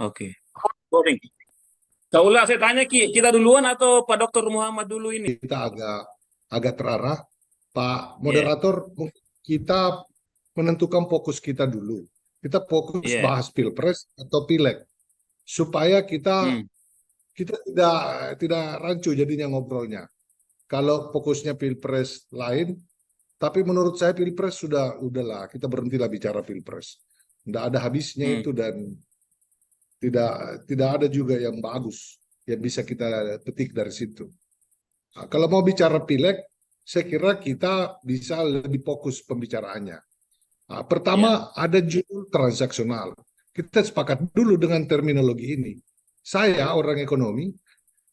Oke. Boleh. Kak Ula, saya tanya kita duluan atau Pak Dokter Muhammad dulu ini? Kita agak agak terarah. Pak Iya, moderator, kita menentukan fokus kita dulu. Kita fokus iya. bahas pilpres atau pileg supaya kita Hmm, kita tidak rancu jadinya ngobrolnya. Kalau fokusnya pilpres lain, tapi menurut saya pilpres udahlah, kita berhentilah bicara pilpres. Tidak ada habisnya hmm. itu dan tidak ada juga yang bagus yang bisa kita petik dari situ. Nah, kalau mau bicara pileg, saya kira kita bisa lebih fokus pembicaraannya. Nah, Iya, pertama ada judul transaksional. Kita sepakat dulu dengan terminologi ini. Saya orang ekonomi,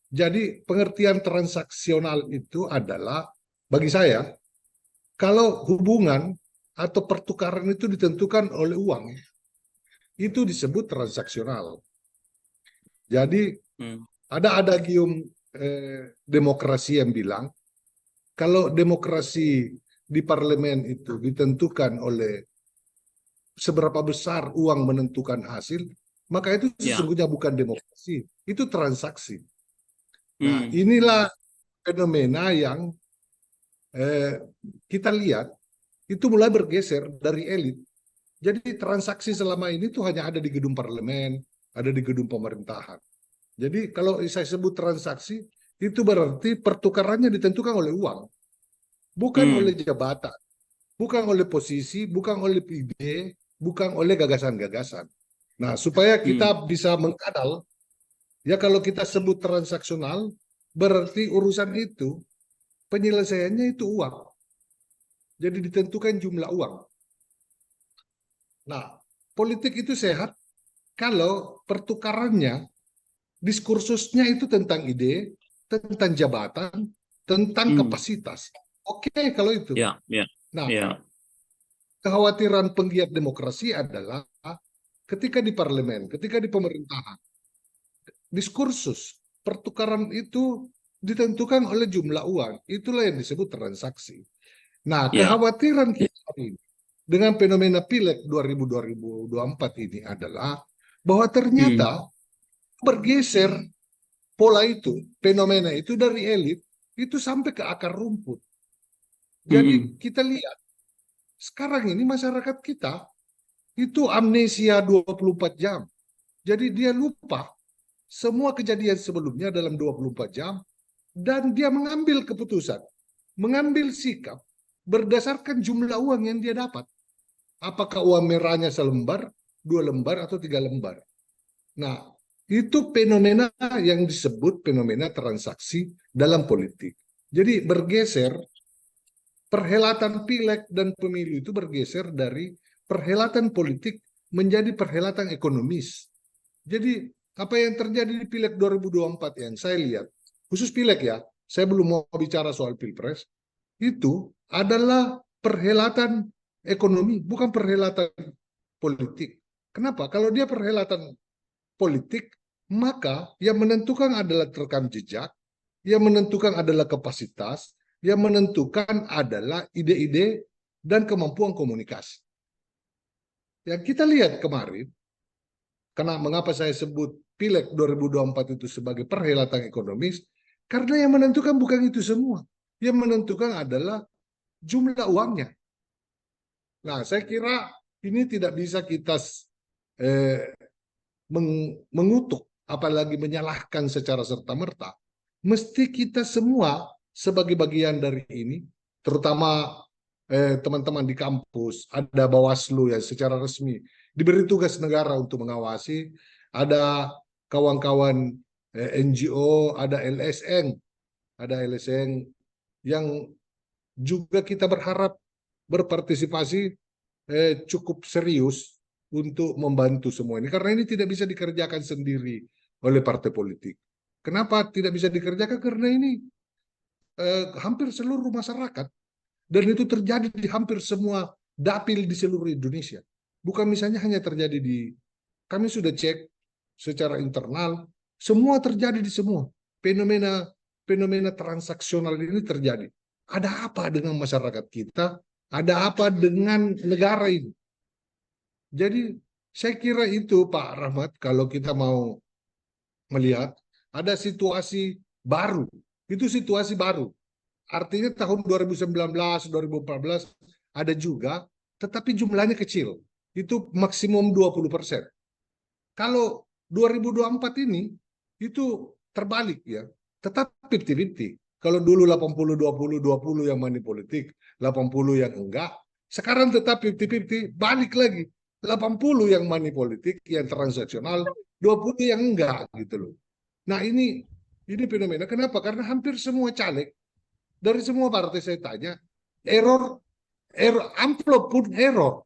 jadi pengertian transaksional itu adalah bagi saya kalau hubungan atau pertukaran itu ditentukan oleh uang, itu disebut transaksional. Jadi hmm, ada adagium demokrasi yang bilang kalau demokrasi di parlemen itu ditentukan oleh seberapa besar uang menentukan hasil, maka itu iya, sesungguhnya bukan demokrasi, itu transaksi. Nah, hmm, inilah fenomena yang eh, kita lihat itu mulai bergeser dari elit. Jadi transaksi selama ini tuh hanya ada di gedung parlemen, ada di gedung pemerintahan. Jadi kalau saya sebut transaksi, itu berarti pertukarannya ditentukan oleh uang, bukan hmm, oleh jabatan, bukan oleh posisi, bukan oleh ide, bukan oleh gagasan-gagasan. Nah, supaya hmm, kita bisa mengkadal, ya kalau kita sebut transaksional, berarti urusan itu penyelesaiannya itu uang. Jadi ditentukan jumlah uang. Nah, politik itu sehat kalau pertukarannya, diskursusnya itu tentang ide, tentang jabatan, tentang hmm. kapasitas. Oke, kalau itu. Iya, iya, Nah, iya, kekhawatiran penggiat demokrasi adalah ketika di parlemen, ketika di pemerintahan, diskursus pertukaran itu ditentukan oleh jumlah uang. Itulah yang disebut transaksi. Nah, iya, kekhawatiran kita ini dengan fenomena pileg 2024 ini adalah bahwa hmm, ternyata bergeser pola itu, fenomena itu dari elit itu sampai ke akar rumput. hmm, Jadi kita lihat sekarang ini masyarakat kita itu amnesia 24 jam. Jadi dia lupa semua kejadian sebelumnya dalam 24 jam dan dia mengambil keputusan, mengambil sikap berdasarkan jumlah uang yang dia dapat. Apakah uang merahnya selembar, dua lembar, atau tiga lembar. Nah, itu fenomena yang disebut fenomena transaksi dalam politik. Jadi bergeser, perhelatan pileg dan pemilu itu bergeser dari perhelatan politik menjadi perhelatan ekonomis. Jadi apa yang terjadi di pileg 2024 yang saya lihat, khusus pileg ya, saya belum mau bicara soal pilpres, itu adalah perhelatan ekonomi, bukan perhelatan politik. Kenapa? Kalau dia perhelatan politik, maka yang menentukan adalah rekam jejak, yang menentukan adalah kapasitas, yang menentukan adalah ide-ide dan kemampuan komunikasi. Yang kita lihat kemarin, karena mengapa saya sebut Pileg 2024 itu sebagai perhelatan ekonomis, karena yang menentukan bukan itu semua. Yang menentukan adalah jumlah uangnya. Nah, saya kira ini tidak bisa kita eh, mengutuk, apalagi menyalahkan secara serta-merta. Mesti kita semua sebagai bagian dari ini, terutama teman-teman di kampus, ada Bawaslu yang secara resmi diberi tugas negara untuk mengawasi, ada kawan-kawan NGO, ada LSN yang juga kita berharap berpartisipasi cukup serius untuk membantu semua ini. Karena ini tidak bisa dikerjakan sendiri oleh partai politik. Kenapa tidak bisa dikerjakan? Karena ini hampir seluruh masyarakat. Dan itu terjadi di hampir semua dapil di seluruh Indonesia. Bukan misalnya hanya terjadi di, kami sudah cek secara internal, semua terjadi di semua. Fenomena fenomena transaksional ini terjadi. Ada apa dengan masyarakat kita? Ada apa dengan negara ini? Jadi Saya kira itu Pak Rahmat, kalau kita mau melihat ada situasi baru. Itu situasi baru. Artinya tahun 2019, 2014 ada juga, tetapi jumlahnya kecil. Itu maksimum 20%. Kalau 2024 ini, itu terbalik ya. Tetap 50-50. Kalau dulu 80-20, 20 yang money politik, 80 yang enggak. Sekarang tetap 50-50, balik lagi. 80 yang money politik, yang transaksional, 20 yang enggak gitu loh. Nah ini fenomena. Kenapa? Karena hampir semua caleg dari semua partai saya tanya, error, amplop pun error.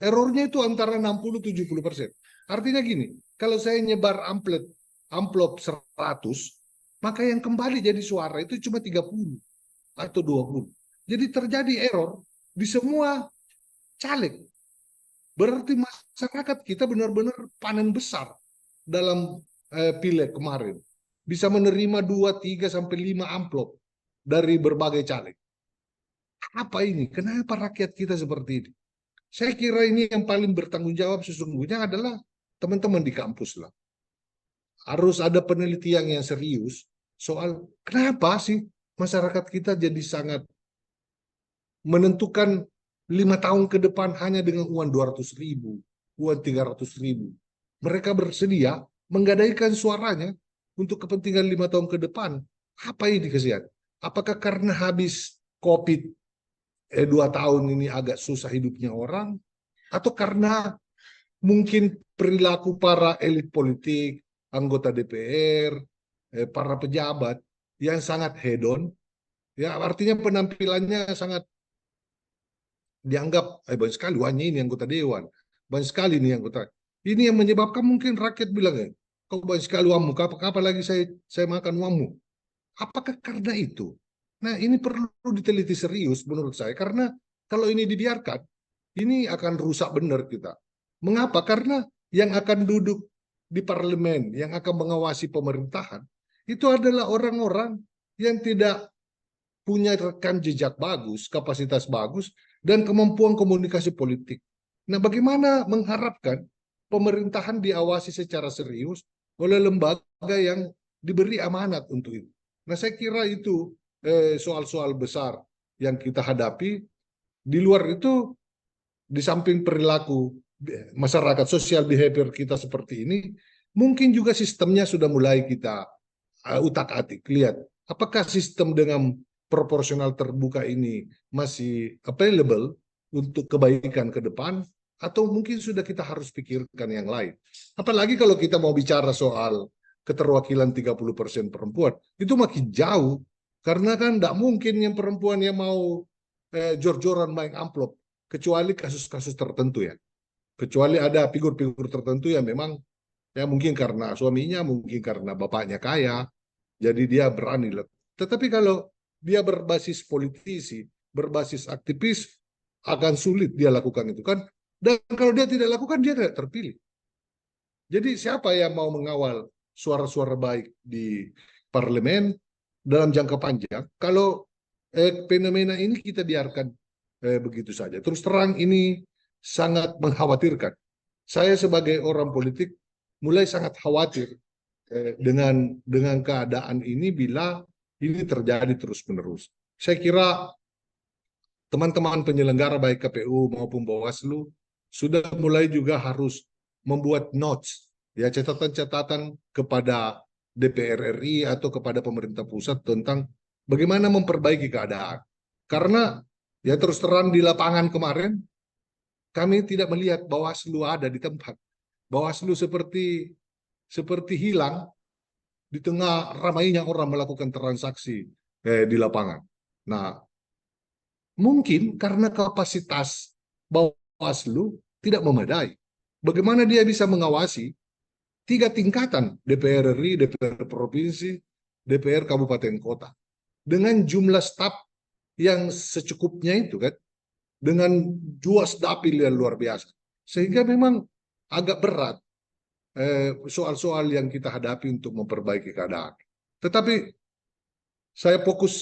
Errornya itu antara 60-70%. Artinya gini, kalau saya nyebar amplop 100, maka yang kembali jadi suara itu cuma 30 atau 20. Jadi terjadi error di semua caleg. Berarti masyarakat kita benar-benar panen besar dalam pileg kemarin. Bisa menerima 2, 3, sampai 5 amplop dari berbagai caleg. Apa ini? Kenapa rakyat kita seperti ini? Saya kira ini yang paling bertanggung jawab sesungguhnya adalah teman-teman di kampus lah. Harus ada penelitian yang serius soal kenapa sih masyarakat kita jadi sangat menentukan 5 tahun ke depan hanya dengan uang 200.000, uang 300.000. Mereka bersedia menggadaikan suaranya untuk kepentingan 5 tahun ke depan. Apa ini kesian? Apakah karena habis COVID 2 tahun ini agak susah hidupnya orang, atau karena mungkin perilaku para elit politik, anggota DPR, para pejabat yang sangat hedon, ya artinya penampilannya sangat dianggap banyak sekali, wahnya ini anggota dewan, banyak sekali ini anggota. Ini yang menyebabkan mungkin rakyat bilang, kau banyak sekali uangmu, kapan lagi saya makan uangmu? Apakah karena itu? Nah, ini perlu diteliti serius menurut saya, karena kalau ini dibiarkan, ini akan rusak benar kita. Mengapa? Karena yang akan duduk di parlemen, yang akan mengawasi pemerintahan, itu adalah orang-orang yang tidak punya rekam jejak bagus, kapasitas bagus, dan kemampuan komunikasi politik. Nah, bagaimana mengharapkan pemerintahan diawasi secara serius oleh lembaga yang diberi amanat untuk itu? Nah, saya kira itu soal-soal besar yang kita hadapi. Di luar itu, di samping perilaku masyarakat, sosial behavior kita seperti ini, mungkin juga sistemnya sudah mulai kita utak-atik. Lihat, apakah sistem dengan proporsional terbuka ini masih available untuk kebaikan ke depan, atau mungkin sudah kita harus pikirkan yang lain. Apalagi kalau kita mau bicara soal keterwakilan 30% perempuan, itu makin jauh, karena kan tidak mungkin yang perempuan yang mau jor-joran main amplop, kecuali kasus-kasus tertentu ya. Kecuali ada figur-figur tertentu yang memang ya mungkin karena suaminya, mungkin karena bapaknya kaya, jadi dia berani. Tetapi kalau dia berbasis politisi, berbasis aktivis, akan sulit dia lakukan itu kan. Dan kalau dia tidak lakukan, dia tidak terpilih. Jadi siapa yang mau mengawal suara-suara baik di parlemen dalam jangka panjang kalau fenomena ini kita biarkan begitu saja? Terus terang ini sangat mengkhawatirkan. Saya sebagai orang politik mulai sangat khawatir dengan keadaan ini bila ini terjadi terus-menerus. Saya kira teman-teman penyelenggara baik KPU maupun Bawaslu sudah mulai juga harus membuat notes, ya catatan-catatan kepada DPR RI atau kepada pemerintah pusat tentang bagaimana memperbaiki keadaan. Karena ya terus terang di lapangan kemarin kami tidak melihat Bawaslu ada di tempat. Bawaslu seperti hilang di tengah ramainya orang melakukan transaksi di lapangan. Nah, mungkin karena kapasitas Bawaslu tidak memadai. Bagaimana dia bisa mengawasi 3 tingkatan, DPR RI, DPR provinsi, DPR kabupaten kota, dengan jumlah staf yang secukupnya itu kan, dengan juas dapil yang luar biasa, sehingga memang agak berat soal-soal yang kita hadapi untuk memperbaiki keadaan. Tetapi saya fokus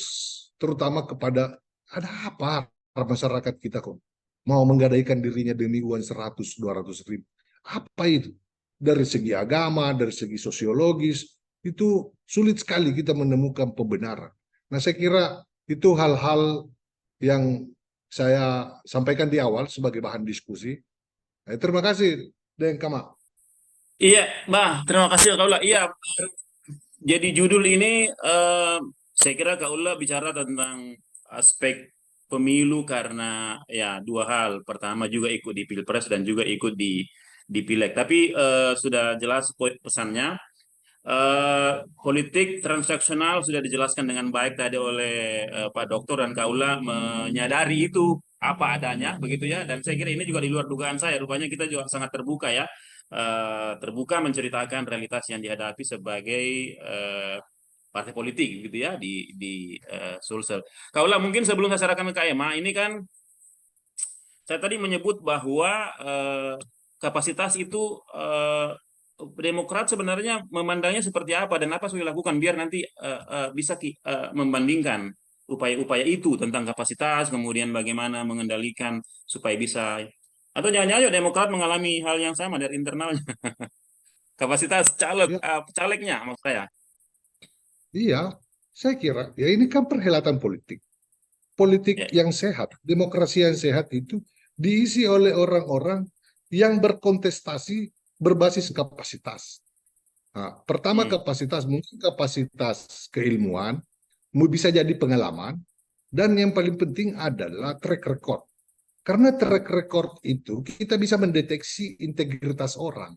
terutama kepada ada apa masyarakat kita kok mau menggadaikan dirinya demi uang 100-200 ribu. Apa itu? Dari segi agama, dari segi sosiologis, itu sulit sekali kita menemukan pembenaran. Nah, saya kira itu hal-hal yang saya sampaikan di awal sebagai bahan diskusi. Terima kasih, Deng Kama. Iya, terima kasih Kaula. Iya, jadi judul ini saya kira Kaula bicara tentang aspek pemilu karena ya dua hal. Pertama juga ikut di Pilpres dan juga ikut di Pileg. Tapi sudah jelas pesannya. Politik transaksional sudah dijelaskan dengan baik tadi oleh Pak Dokter, dan Kaula menyadari itu apa adanya begitu ya, dan saya kira ini juga di luar dugaan saya. Rupanya kita juga sangat terbuka ya, terbuka menceritakan realitas yang dihadapi sebagai partai politik gitu ya di Sulsel. Kaula, mungkin sebelum saya serahkan ke Kak Emma, ini kan saya tadi menyebut bahwa kapasitas itu Demokrat sebenarnya memandangnya seperti apa dan apa sudah dilakukan biar nanti bisa membandingkan upaya-upaya itu tentang kapasitas, kemudian bagaimana mengendalikan supaya bisa, atau jangan-jangan Demokrat mengalami hal yang sama dari internalnya. Kapasitas Ya, calegnya maksud saya. iya, saya kira ya ini kan perhelatan politik. Politik Ya. yang sehat, demokrasi yang sehat itu diisi oleh orang-orang yang berkontestasi berbasis kapasitas. Nah, pertama Hmm. kapasitas, mungkin kapasitas keilmuan, bisa jadi pengalaman, dan yang paling penting adalah track record. Karena track record itu kita bisa mendeteksi integritas orang.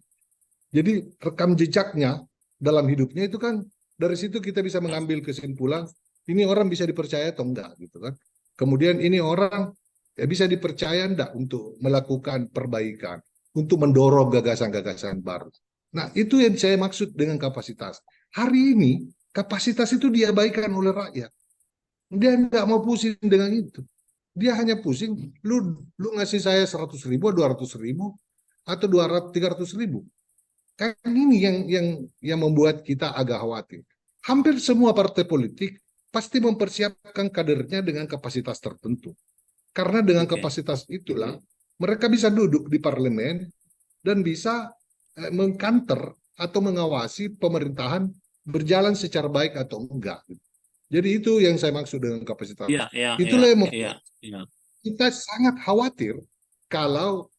Jadi rekam jejaknya dalam hidupnya itu kan dari situ kita bisa mengambil kesimpulan ini orang bisa dipercaya atau enggak gitu kan. Kemudian ini orang ya bisa dipercaya enggak untuk melakukan perbaikan, untuk mendorong gagasan-gagasan baru. Nah, itu yang saya maksud dengan kapasitas. Hari ini kapasitas itu diabaikan oleh rakyat. Dia enggak mau pusing dengan itu. Dia hanya pusing, lu ngasih saya 100.000, 200.000, atau 200, 300.000. Kan ini yang membuat kita agak khawatir. Hampir semua partai politik pasti mempersiapkan kadernya dengan kapasitas tertentu. Karena dengan Oke. kapasitas itulah mereka bisa duduk di parlemen dan bisa mengkanter atau mengawasi pemerintahan berjalan secara baik atau enggak. Jadi itu yang saya maksud dengan kapasitas. Iya, iya, iya, Itulah yang iya, membuat iya. kita sangat khawatir kalau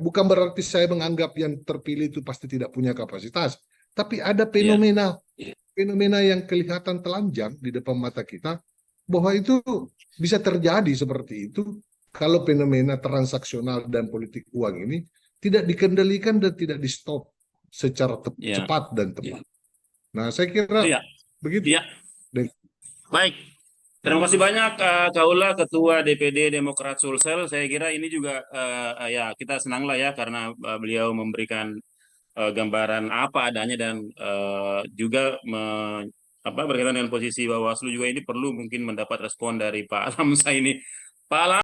bukan berarti saya menganggap yang terpilih itu pasti tidak punya kapasitas, tapi ada Iya. fenomena yang kelihatan telanjang di depan mata kita bahwa itu bisa terjadi seperti itu kalau fenomena transaksional dan politik uang ini tidak dikendalikan dan tidak di stop secara Iya. cepat dan tepat. Nah, saya kira Iya. begitu. Iya. Baik. Terima kasih banyak Kaula, Ketua DPD Demokrat Sulsel. Saya kira ini juga ya kita senang lah ya karena beliau memberikan gambaran apa adanya dan juga berkaitan dengan posisi Bawaslu juga ini perlu mungkin mendapat respon dari Pak Alamsa ini. Pak Alam,